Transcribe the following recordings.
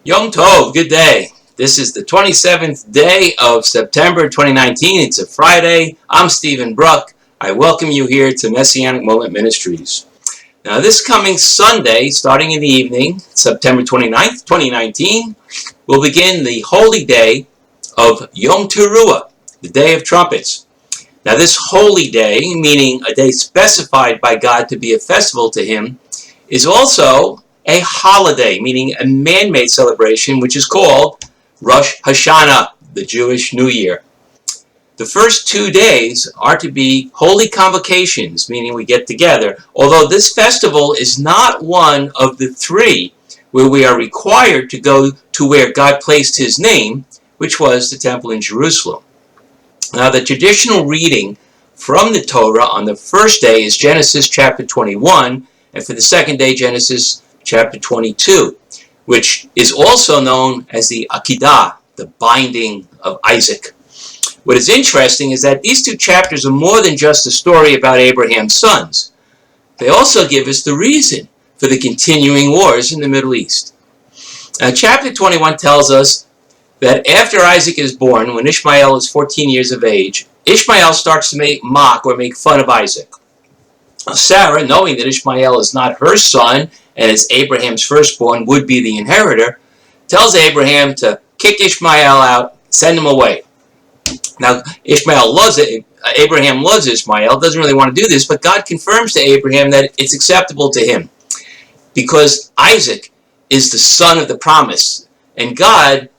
Yom Tov, good day. This is the 27th day of September 2019. It's a Friday. I'm Stephen Bruck. I welcome you here to Messianic Moment Ministries. Now this coming Sunday, starting in the evening, September 29th, 2019, we'll begin the holy day of Yom Teruah, the Day of Trumpets. Now this holy day, meaning a day specified by God to be a festival to Him, is also a holiday, meaning a man-made celebration, which is called Rosh HaShanah, the Jewish New Year. The first 2 days are to be holy convocations, meaning we get together, although this festival is not one of the 3 where we are required to go to where God placed His name, which was the temple in Jerusalem. Now the traditional reading from the Torah on the first day is Genesis chapter 21, and for the second day, Genesis chapter 22, which is also known as the Akedah, the binding of Isaac. What is interesting is that these 2 chapters are more than just a story about Abraham's sons. They also give us the reason for the continuing wars in the Middle East. Now, chapter 21 tells us that after Isaac is born, when Ishmael is 14 years of age, Ishmael starts to make fun of Isaac. Sarah, knowing that Ishmael is not her son, and as Abraham's firstborn would be the inheritor, tells Abraham to kick Ishmael out, send him away. Now, Ishmael loves it. Abraham loves Ishmael, doesn't really want to do this, but God confirms to Abraham that it's acceptable to him because Isaac is the son of the promise. And God,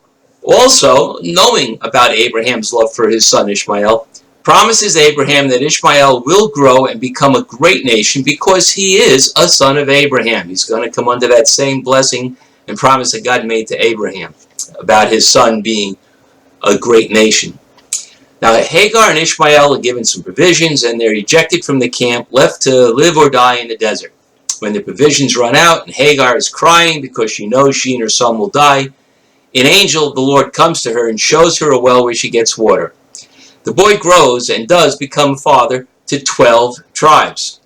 also knowing about Abraham's love for his son Ishmael, promises Abraham that Ishmael will grow and become a great nation because he is a son of Abraham. He's going to come under that same blessing and promise that God made to Abraham about his son being a great nation. Now Hagar and Ishmael are given some provisions and they're ejected from the camp, left to live or die in the desert. When the provisions run out and Hagar is crying because she knows she and her son will die, an angel of the Lord comes to her and shows her a well where she gets water. The boy grows and does become father to 12 tribes.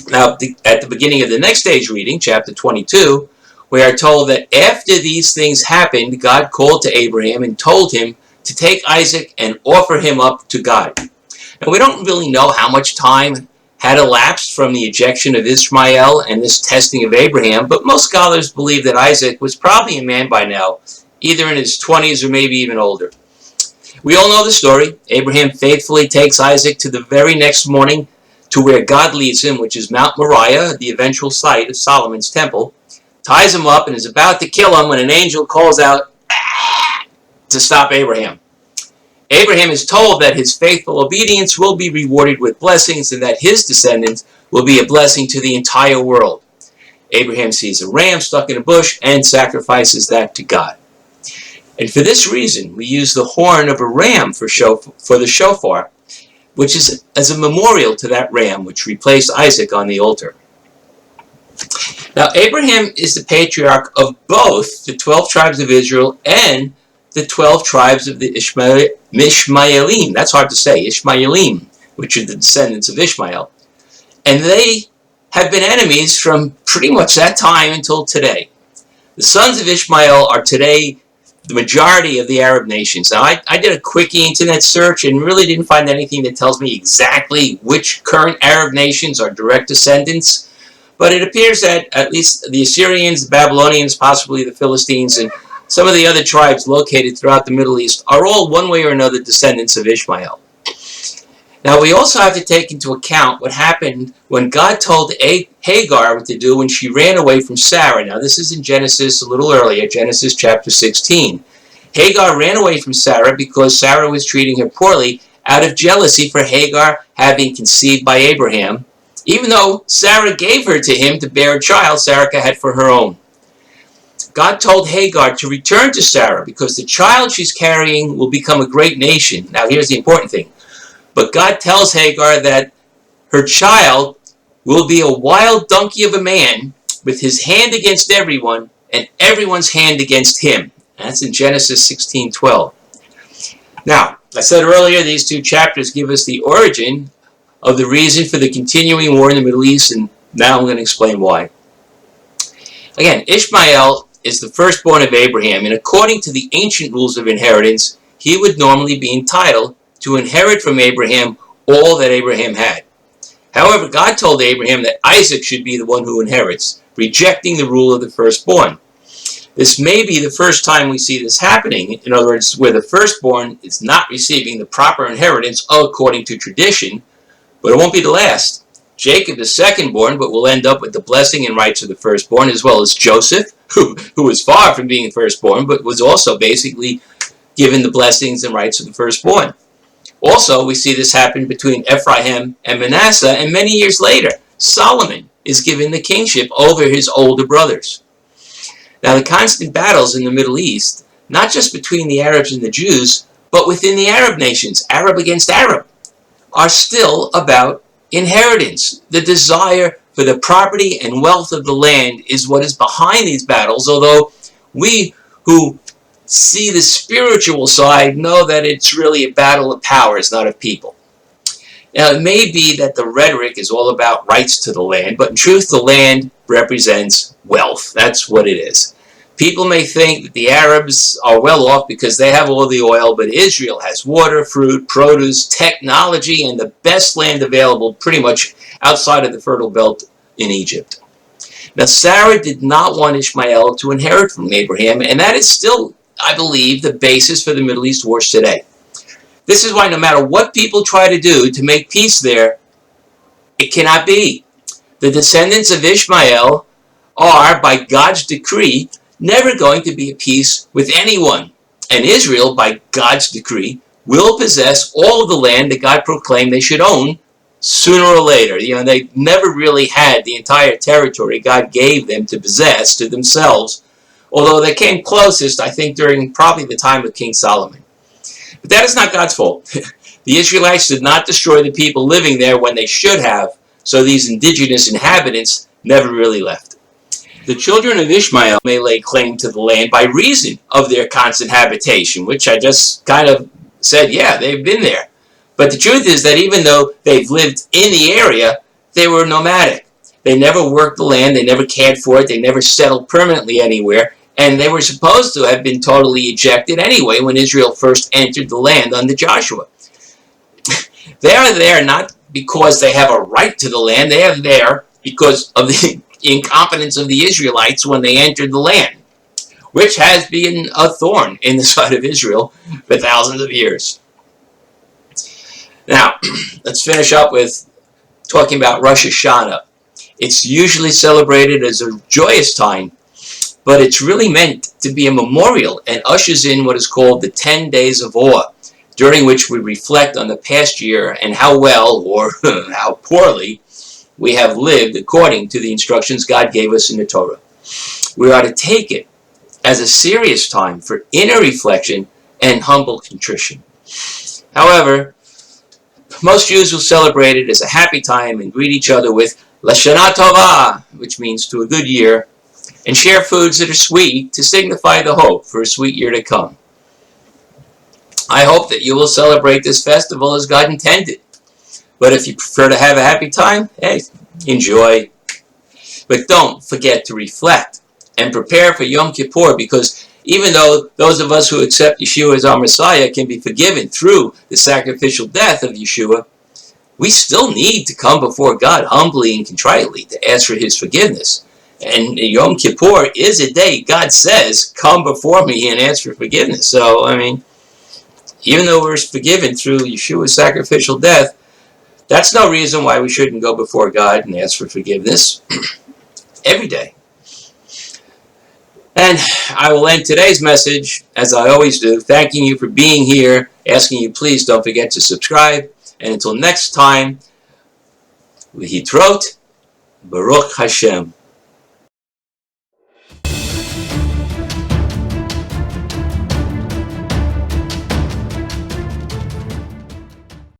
Now, at the beginning of the next day's reading, chapter 22, we are told that after these things happened, God called to Abraham and told him to take Isaac and offer him up to God. Now, we don't really know how much time had elapsed from the ejection of Ishmael and this testing of Abraham, but most scholars believe that Isaac was probably a man by now, either in his 20s or maybe even older. We all know the story. Abraham faithfully takes Isaac to the very next morning to where God leads him, which is Mount Moriah, the eventual site of Solomon's temple, ties him up and is about to kill him when an angel calls out to stop Abraham. Abraham is told that his faithful obedience will be rewarded with blessings and that his descendants will be a blessing to the entire world. Abraham sees a ram stuck in a bush and sacrifices that to God. And for this reason, we use the horn of a ram for the shofar, which is as a memorial to that ram which replaced Isaac on the altar. Now, Abraham is the patriarch of both the 12 tribes of Israel and the 12 tribes of the Ishmaelim. That's hard to say, Ishmaelim, which are the descendants of Ishmael. And they have been enemies from pretty much that time until today. The sons of Ishmael are today the majority of the Arab nations. Now, I did a quickie internet search and really didn't find anything that tells me exactly which current Arab nations are direct descendants, but it appears that at least the Assyrians, the Babylonians, possibly the Philistines, and some of the other tribes located throughout the Middle East are all one way or another descendants of Ishmael. Now, we also have to take into account what happened when God told Hagar what to do when she ran away from Sarah. Now, this is in Genesis a little earlier, Genesis chapter 16. Hagar ran away from Sarah because Sarah was treating her poorly out of jealousy for Hagar having conceived by Abraham, even though Sarah gave her to him to bear a child Sarah had for her own. God told Hagar to return to Sarah because the child she's carrying will become a great nation. Now, here's the important thing. But God tells Hagar that her child will be a wild donkey of a man with his hand against everyone and everyone's hand against him. That's in Genesis 16:12. Now, I said earlier, these two chapters give us the origin of the reason for the continuing war in the Middle East, and now I'm going to explain why. Again, Ishmael is the firstborn of Abraham, and according to the ancient rules of inheritance, he would normally be entitled to inherit from Abraham all that Abraham had. However, God told Abraham that Isaac should be the one who inherits, rejecting the rule of the firstborn. This may be the first time we see this happening, in other words, where the firstborn is not receiving the proper inheritance according to tradition, but it won't be the last. Jacob is secondborn, but will end up with the blessing and rights of the firstborn, as well as Joseph, who was far from being firstborn, but was also basically given the blessings and rights of the firstborn. Also, we see this happen between Ephraim and Manasseh, and many years later, Solomon is given the kingship over his older brothers. Now, the constant battles in the Middle East, not just between the Arabs and the Jews, but within the Arab nations, Arab against Arab, are still about inheritance. The desire for the property and wealth of the land is what is behind these battles, although we who see the spiritual side know that it's really a battle of powers, not of people. Now, it may be that the rhetoric is all about rights to the land, but in truth, the land represents wealth. That's what it is. People may think that the Arabs are well off because they have all the oil, but Israel has water, fruit, produce, technology, and the best land available pretty much outside of the Fertile Belt in Egypt. Now, Sarah did not want Ishmael to inherit from Abraham, and that is still, I believe, the basis for the Middle East wars today. This is why no matter what people try to do to make peace there, it cannot be. The descendants of Ishmael are, by God's decree, never going to be at peace with anyone. And Israel, by God's decree, will possess all of the land that God proclaimed they should own sooner or later. They never really had the entire territory God gave them to possess to themselves, although they came closest, I think, during probably the time of King Solomon. But that is not God's fault. The Israelites did not destroy the people living there when they should have, so these indigenous inhabitants never really left. The children of Ishmael may lay claim to the land by reason of their constant habitation, which I just kind of said, yeah, they've been there. But the truth is that even though they've lived in the area, they were nomadic. They never worked the land, they never cared for it, they never settled permanently anywhere, and they were supposed to have been totally ejected anyway when Israel first entered the land under Joshua. They are there not because they have a right to the land, they are there because of the incompetence of the Israelites when they entered the land, which has been a thorn in the side of Israel for thousands of years. Now, let's finish up with talking about Rosh HaShanah. It's usually celebrated as a joyous time, but it's really meant to be a memorial and ushers in what is called the 10 days of awe, during which we reflect on the past year and how well or how poorly we have lived according to the instructions God gave us in the Torah. We are to take it as a serious time for inner reflection and humble contrition. However, most Jews will celebrate it as a happy time and greet each other with Lashana Tova, which means to a good year, and share foods that are sweet to signify the hope for a sweet year to come. I hope that you will celebrate this festival as God intended. But if you prefer to have a happy time, hey, enjoy. But don't forget to reflect and prepare for Yom Kippur, because even though those of us who accept Yeshua as our Messiah can be forgiven through the sacrificial death of Yeshua, we still need to come before God humbly and contritely to ask for His forgiveness. And Yom Kippur is a day God says, come before me and ask for forgiveness. So, even though we're forgiven through Yeshua's sacrificial death, that's no reason why we shouldn't go before God and ask for forgiveness every day. And I will end today's message, as I always do, thanking you for being here, asking you please don't forget to subscribe. And until next time, Lehitrot, Baruch Hashem.